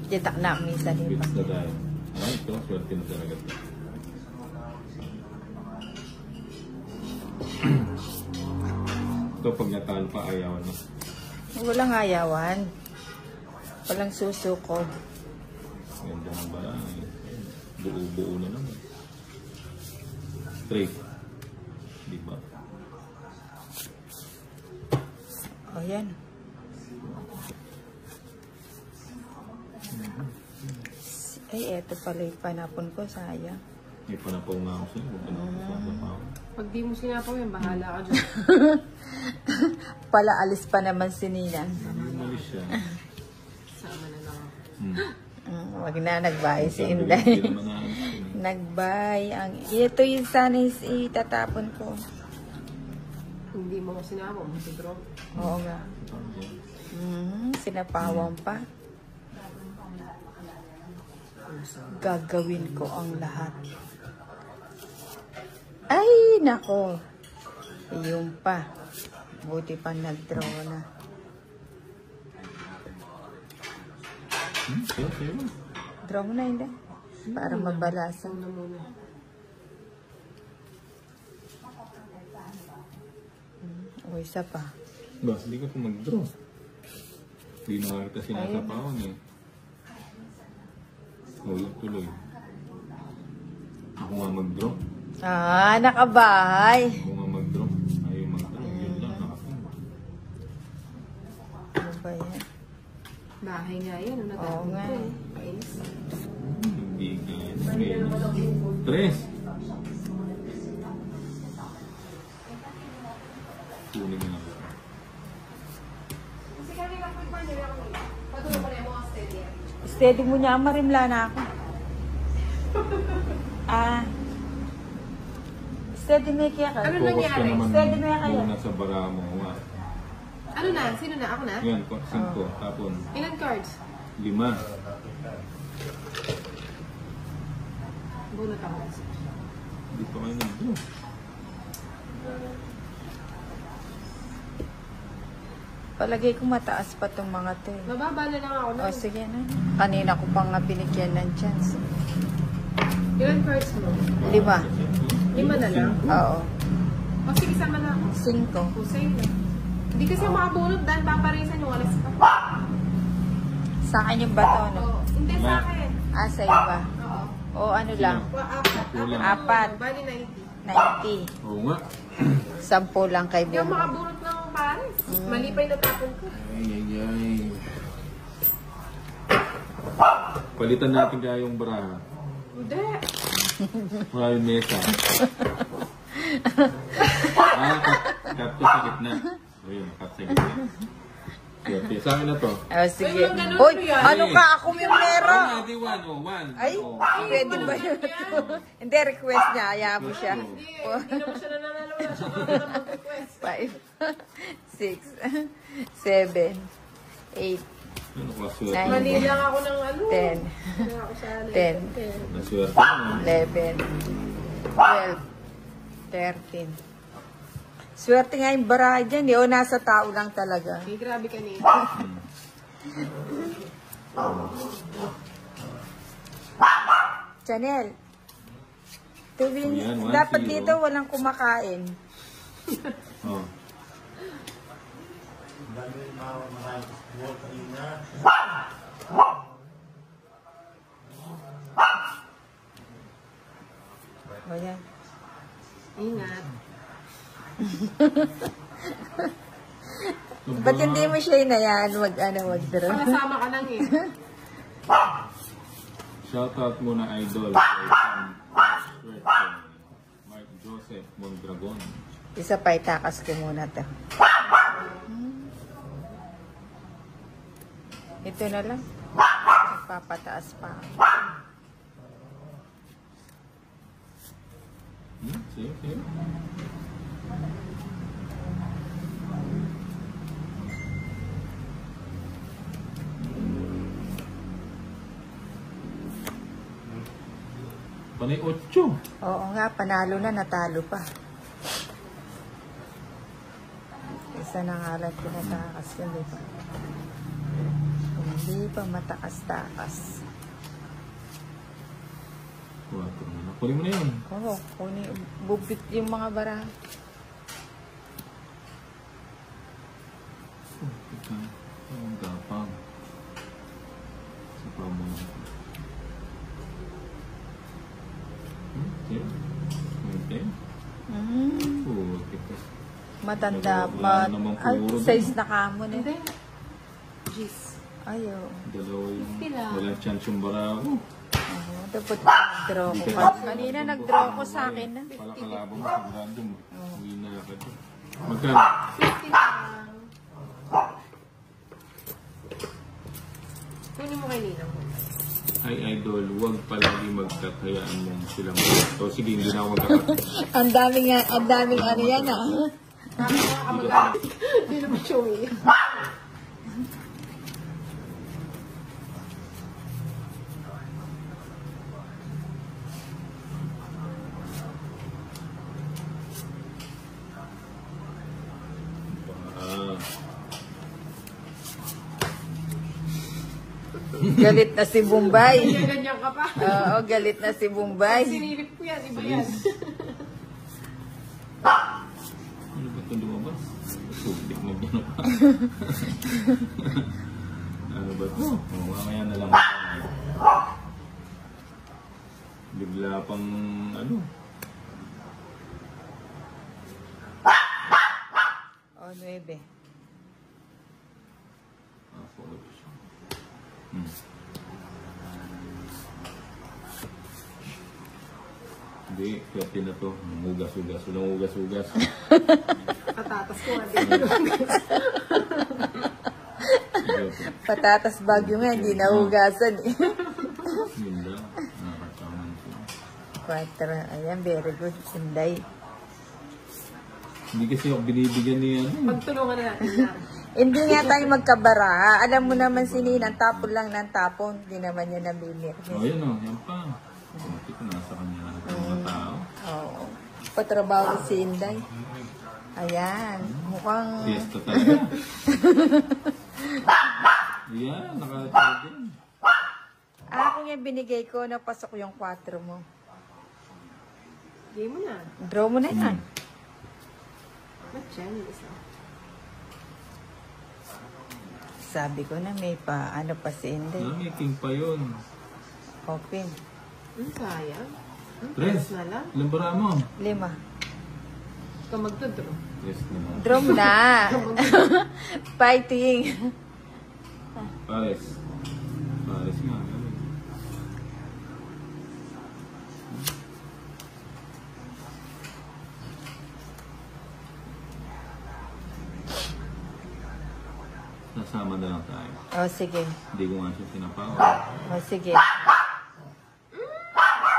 Ditak na misa din pa. Bits na tayo. Ay, ito. Swerte na talaga ito. Ito, pag natalo pa, ayawan na. Walang ayawan. Walang susuko. Ganda ng barang. Buo-buo na naman. Straight. Diba? O, yan. Ay, eto pala yung panapon ko. Sayang. May panapaw nga ako sa'yo. Pag di mo sinapaw yan, bahala ka dyan. Pala alis pa naman si Nina. Umalis siya. Sama na lang. Wag na, nagbay si Inday. Nagbay. Ito yung sana itatapon ko. Hindi mo sinapaw, mag-drop. Oo nga. Sinapawan pa. Gagawin ko ang lahat. Ay, nako. Yung pa. Buti pa nag-draw na. Draw mo na, hindi. Para mabalasan. Na muna. O, isa pa. Ba, hindi ka po mag-draw. Hindi na kita sinasapawan eh. Tuloy. Ako nga mag-draw. Nakabahay. Ako nga mag-draw. Ayaw mag-draw. Yun lang, nakapunta. Ano ba yan? Bahay nga yan. Oo nga. Hindi ka yan. Tres. Tuloy nga. Steady mo niya. Marimla na ako. Steady mo kaya ka. Ano Focus ka nangyari? naman Steady mo kaya. muna sa bara mo. Ano na? Sino na? Ako na? Yan, 5. Tapon. Ilan cards? 5. Bunot ako. Hindi pa kayo nag-draw. Palagay ko mataas pa tong mga to. Mababa na lang ako na. O, sige na. Kanina ko pa nga binigyan ng chance. Ilan cards mo? 5. 5 na lang? Oo. O sige, sama na ako. 5. O, save na. Hindi kasi makabunot dahil paparisan yung alas pa. Sa akin yung bato, no? Oo. Hindi sa akin. Sa iba. Oo. O, ano lang? Apat. 4. Bali 90. 90. Oo nga. 10 lang kay Yung Bimo. makabunot ng pares. Mali pa yung natapon ko. Ay. Palitan natin kaya yung baraha. Hindi. Wala yung mesa. Cut ko sa gitna. Ayun, cut sa gitna. Okay, sa akin na to. O, sige. Ay, ganun Uy, ko yan. ano ka? Ako yung meron. Hindi, 1. Ay, pwede ba yun? Hindi, request niya. Hayaan mo siya. Hindi naman siya nananalo. Wala siya na mag-request. 5, 6, 7, 8, Ano ka swerte? Nine. Mali lang ako ng ano. 10, Mali ako sa 10, Naswerte mo. 11, 12, 13. Swerte nga yung baraha dyan. O, nasa tao lang talaga. Ay, grabe ka niya. Chanel. Tuwing, Ayan, 1, dapat 0. dito walang kumakain. Oh. O, yan. Ingat. Ba't hindi mo siya inayaan mag-draw? Kasama ka lang eh. Shoutout muna idol. Kay Sam Swerte. Mark Joseph Mondragon. Isa pa, itakas ko muna to. Ito na lang. Papataas pa. Sige. Panay 8. Oo nga, panalo na, natalo pa. Isa na nga lang pinatakas yun, di ba? Hindi iba matakas-takas. 4 na. Kunin mo na yun. Oo, bubit yung mga bara. Ang gapang. Sa pamon. Okay. Okay. Okay. Matanda Wala pa. namang Ay, puro size dun. na kamon eh. Hindi. Jeez. Ayaw. Dalawa yung... Pila. Walang chance yung barako. Oo, dapat nag-draw ko. Kanina nag-draw ko sa akin na. Pala kalabang mo sa random. Uwi na ka dyan. Magkano? 50 lang. Kunin mo kay Ninang mo. Ay, idol, huwag palagi magkakayaan mong silang so, sige, hindi na ako magkakat. Ang daming ano yan ah. Hindi naman showy. Galit na si Bombay. Ganyan ka pa. Oo, galit na si Bombay. Sinilip ko yan. Iba yan. Ano ba ito lumabas? Sublik na gano'n pa. Ano ba ito? Mamaya na lang. Bigla pang ano? Oh, 9. Follow siya. Hindi, pwede na to. Hugas-hugas. Walang hugas-hugas. Patatas ko. Patatas bagyo nga, hindi nahugasan eh. Yun lang. Nakakasaman siya. 4. Ayan, very good. Sunday. Hindi kasi ako binibigyan ni ano. Pagtulungan na natin lang. Hindi nga tayo magkabara. Alam mo naman si Ninang, tapon lang ng tapon. Hindi naman niya nabimir. O, yan o. Yan pa. Buti ko nasa kanya lahat ng mga tao. Oo. Patrabaho si Inday. Ayan. Mukhang... Fiesta talaga. Yan, nakatawag din. Kung yung binigay ko, napasok yung 4 mo. Game mo na. Draw mo na yan. Ba't siya? Yung isa. Sabi ko na may pa, ano pa si Inday. May king pa yun. Open. Sayang. Tres. Na lang. Ilang bara mo? 5. Ikaw magdodro. Tres naman. Draw mo na. Fighting. Pares. Pares nga. Nasama na lang tayo. O, sige. Hindi ko nga siya sinapawa. O, sige.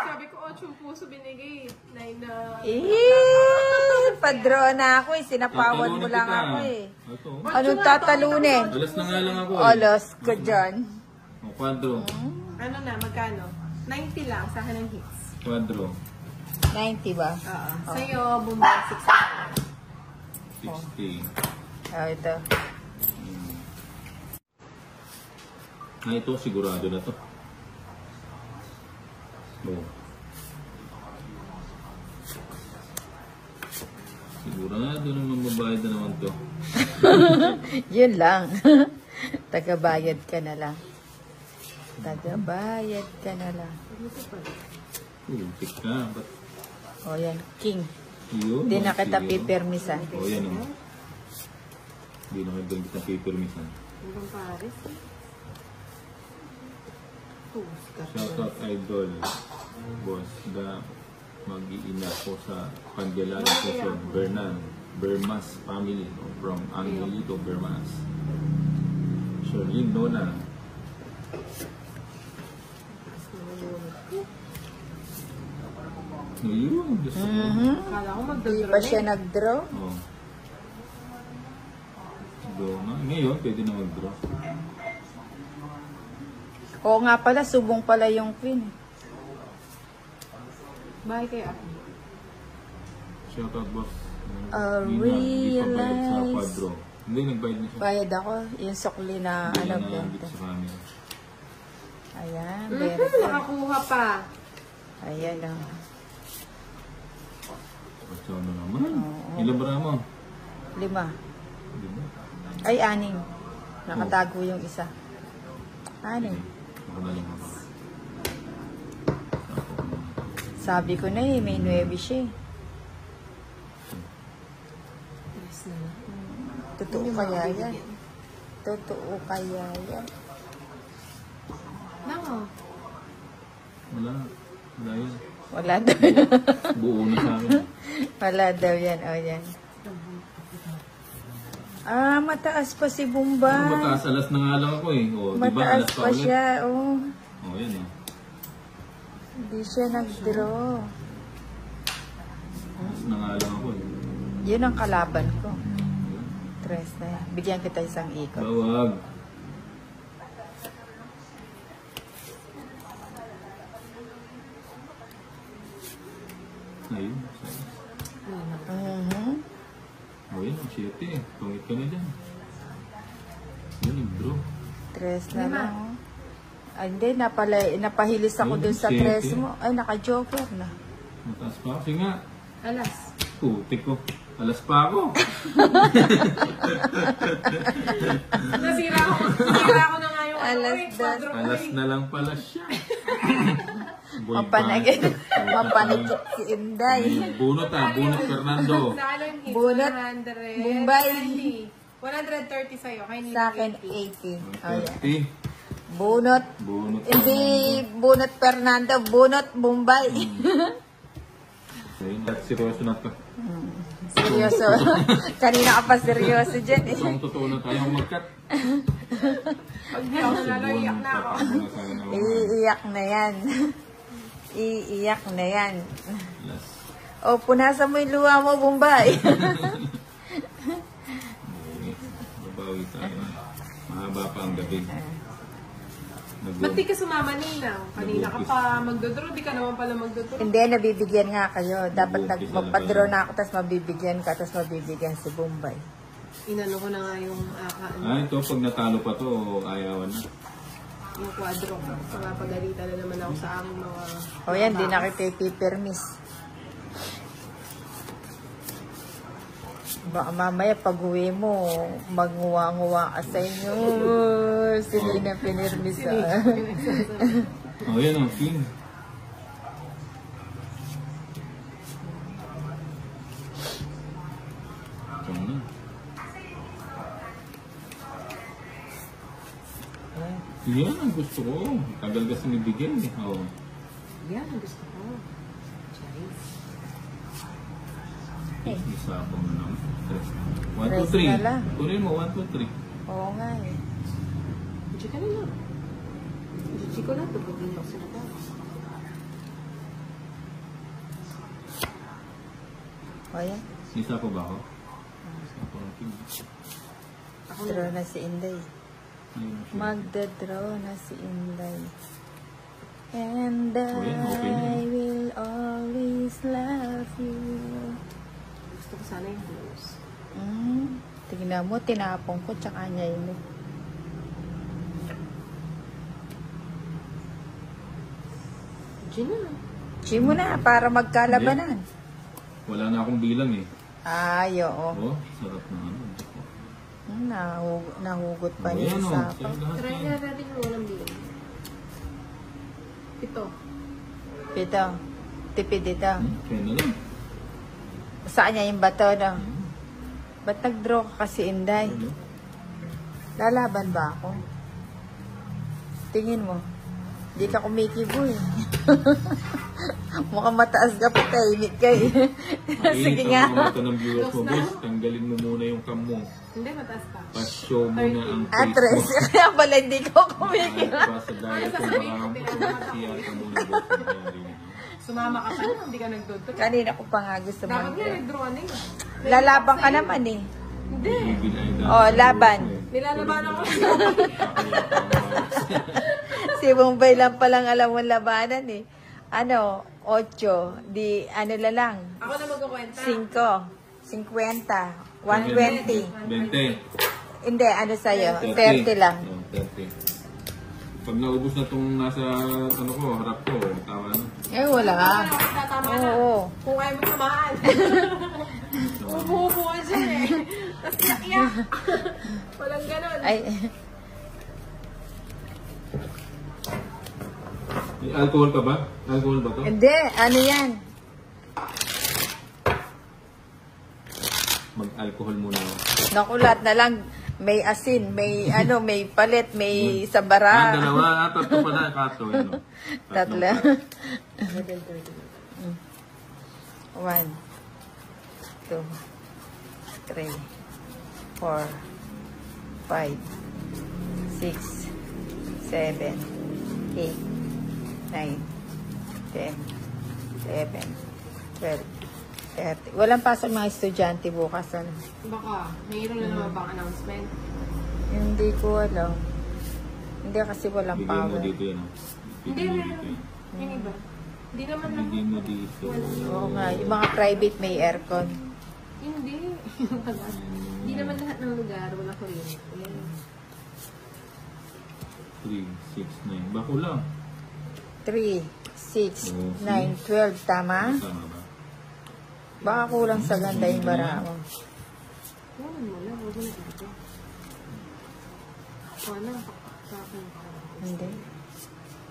Sabi ko, 8 yung puso binigay. 9 na... Padraw na ako eh. Sinapawan mo lang ako eh. Ito. Anong tatalunin? Alas na nga lang ako eh. Olos ko dyan. O, kwadro. Ano na, magkano? 90 lang sa akin ng hits. Kwadro. 90 ba? Oo. Sa'yo, Bombay 60. 60. O, ito. Na ito, sigurado na to. Oh. Sigurado naman mabayad na naman to. Yun lang. Tagabayad ka na lang. Tagabayad ka na lang. Tik ka. Ba't O, yan. King. yun? Hindi na kita Sige. pipirmisan. O, yan o. Hindi na kita kita pipirmisan. Hanggang Paris eh. Shoutout idol. Boss, da mag-iina ko sa Pandialan Quezon, Bernan, Bermas family from Angelito, Bermas. Sherlyn Nona. No, yun. Gusto ko. Kala ko Hindi magdodro pa siya nag-draw. Oh. Siguro nga. Ngayon, pwede na mag-draw. Oo nga pala, subong pala yung queen. Bahay kayo ako. Shoutout boss. Hindi Realize. pa bayad sa quadro. Hindi, nagbayad na siya. Bayad ako, yung sukli na Hindi ano na benta. sa camera. Ayan, very good. Nakakuha pa. Ayan o. Pacho na naman. Oo. Ilan ba mo? 5. 5. Ay, 6. Nakatago yung isa. 6. Ako na lang. Sabi ko na eh, may 9 siya eh. Yes na lang. Totoo kaya yan? Totoo kaya yan? Nako. Wala. Wala yun. Wala daw. Buo na sa akin. Wala daw yan. O yan. Ah, mataas pa si Bombay. Mataas, alas na nga lang ako eh. O, diba, Mataas alas pa ulit. siya. Oh. O, yan eh. Hindi siya nag-draw. Alas na nga lang ako eh. Yun ang kalaban ko. Tres na yan. Bigyan kita isang ikot. Bawag. Ayun. Mhm. O, yan. 7 eh. Tungit ka na dyan. Yun yung bro. Tres na 5. lang. Oh. Ay, hindi. Napahilis ako Ayun, dun sa 7. tres mo. Ay, naka-joker na. Mataas pa kasi nga. Alas. Putik ko. Alas pa ako. Nasira ako na nga yung Alas das. Alas na lang pala siya. Boy, Mapanagin. pa. Mapanagin si Inday. Bunot ah. Bunot Fernando. Sa akin, hits, Bunot. 100. Bombay. 130 sa'yo. Kay Nino Sa akin, 80. 80. Oh, yan. 30. Bunot. Bunot Hindi bunot Fernando. Bunot Bombay. Ayun. Seryoso na to. Seryoso. Kanina ka pa seryoso dyan eh. Kung totoo na tayo mag-cut. Pag di ako nalalo, iyak na ako. Iiyak na yan. Iiyak na yan. Yes. O, punasan mo yung luha mo, Bombay. Babawi tayo. Mahaba pa ang gabi. Ba't di ka sumama Nina? Kanina ka pa magdodraw, di ka naman pala magdodraw. Hindi, nabibigyan nga kayo. Dapat Nag-umpisa magpa-draw na na ako, tapos mabibigyan ka, tapos mabibigyan si Bombay. Inano ko na nga yung Ito, pag natalo pa to, ayawan na. yung kwadro ko. So, mapagalitan na naman ako sa aking mga... O yan, di na kita ipipermis. Baka mamaya pag uwi mo, magnguwa-nguwa ka sa inyo. Sige na pinirmis ah. Oh, yan ang king. Ito na. Yan ang gusto ko. Tagal kasi nibigyan eh. Oh. Yan, ang gusto ko. Charis. Isa ako na naman. 1, Tres 2, 3. na lang. Kunin mo, 1, 2, 3. Oo nga eh. Medyo ka na lang. Medyo ko na ito. Pag hindi ako sinata. O yan, Isa po ba ako? Isa po ang king. Ako na. draw na si Inday. Ayun siya. Magda-draw na si Inday. And Oh, yan, okay na I yun. will always love you. Gusto ko sana yung blues. Tignan mo, tinapong ko, tsaka niya yun. Medyo na. Chi mo na, para magkalabanan. Wala na akong bilang eh. Ay, oo. Oh, sarap na ano. Nahugot pa Oh, niya yan o. sa Sa'yo lahat Try yan. na natin yung walang bilang. Ito. Pito. Tipid dito. Kaya na lang. Saan niya yung bato, no? Ba't nag-draw ka kasi, Inday? Ano? Lalaban ba ako? Tingin mo. Di ka kumikibo eh. Mukhang mataas ka pa, tahimik ka eh. Sige Mainit nga. ang mga mata ng viewers mo, boss. Tanggalin mo muna yung cam mo. Hindi, mataas pa. Pa-show mo na ang Atres. face mo. Kaya pala hindi ko kumikibo. Kahit pa sa diet kung baka siya ka muna, boss. Nangyari na. Sumama ka pa na, hindi ka nagdodraw. Kanina ko pa nga gusto Dapat nga mag-draw. nag-draw na yun. Lalaban ka naman eh. Hindi. Bibig ay dahil Oh, sa laban. viewers mo eh. Nilalabanan ko. Kakaya pa ang bawat. Si Bombay lang palang alam mo labanan eh. Ano, 8, di ano na lang, Ako na magkukwenta. 5, 50, 120. 20. Hindi, ano sa'yo, 30. 30 lang. Oh, 30. Pag naubos na itong nasa ano ko, harap ko, tama na. Eh, wala. Tama na. Oo. Kung ayaw mo samahan. Umuupo ka dyan eh. Tapos iyak-iyak. Walang ganun. Ay, May alcohol pa ba? Alcohol ba to? hindi. Ano yan? Mag-alcohol muna ako. Naku, lahat na lang. May asin, may ano, may palit, may Ah, sabara. dalawa. Tatlo pa na. Kato. Ano? Tatlo. Level 30. 1, 2, 3, 4, 5, 6, 7, 8, 9, 10, 11, 12, 30. Walang pasok mga estudyante bukas. Ano? Baka, mayroon na naman bang announcement? Hindi ko alam. Hindi kasi walang Bigyan mo power. dito yan. oh. Hindi, Bigyan mo meron. dito yan. Yung iba. Hindi naman lang. Bigyan mo dito. Oo nga, yung mga private may aircon. Hindi. Hindi naman lahat ng lugar wala kuryente. 3, 6, 9. Bako lang. 3, 6, Oo, 9, 12. Tama? Tama ba? Baka kulang sa ganda yung bara mo. Wala mo lang. Huwag mo na ito. Wala. Sa akin. Hindi.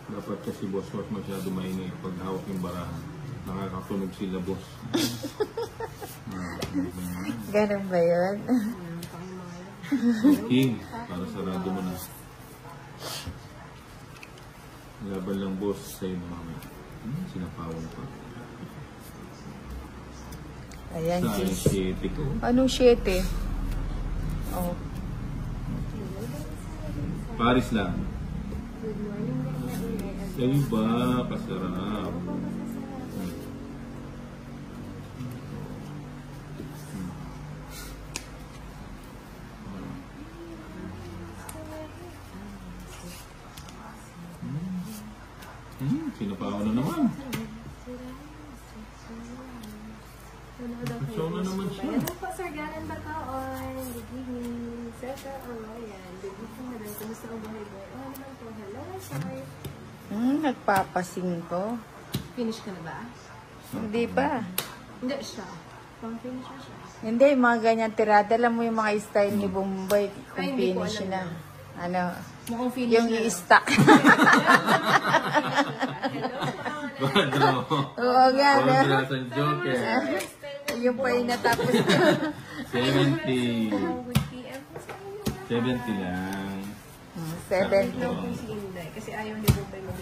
Dapat kasi boss, wag masyado maingay pag hawak yung barahan. Nakakatunog sila boss. Ganun ba yun? King, para sarado mo na. Laban lang boss sa'yo na mamaya. Sinapawan pa. Ayan, Sa Jis. 7 ko. Anong 7? Oh. Paris lang. Ay ba, kasarap. Sinapawan na naman. Show na naman siya. Ano po, Sir Galan Bataon? Good evening. Sir Aroyan. Good evening, madam. Kumusta ang buhay boy? Oh, naman po. Hello, sorry. Nagpapasing ko. Finish ka na ba? Hindi pa. Hindi siya. Pang-finish na siya. Hindi, yung mga ganyan tirada. Alam mo yung mga style ni Bombay kung Ay, hindi ko finish alam na. yun. Ano, Mukhang finish yung na. i-stack. Badro. Oo nga, no? Badro sa Joker. Yung pa yung natapos ko. 70. Good PM po sa inyo. 70 lang. 70. Si Inday. Kasi ayaw ni Bombay mag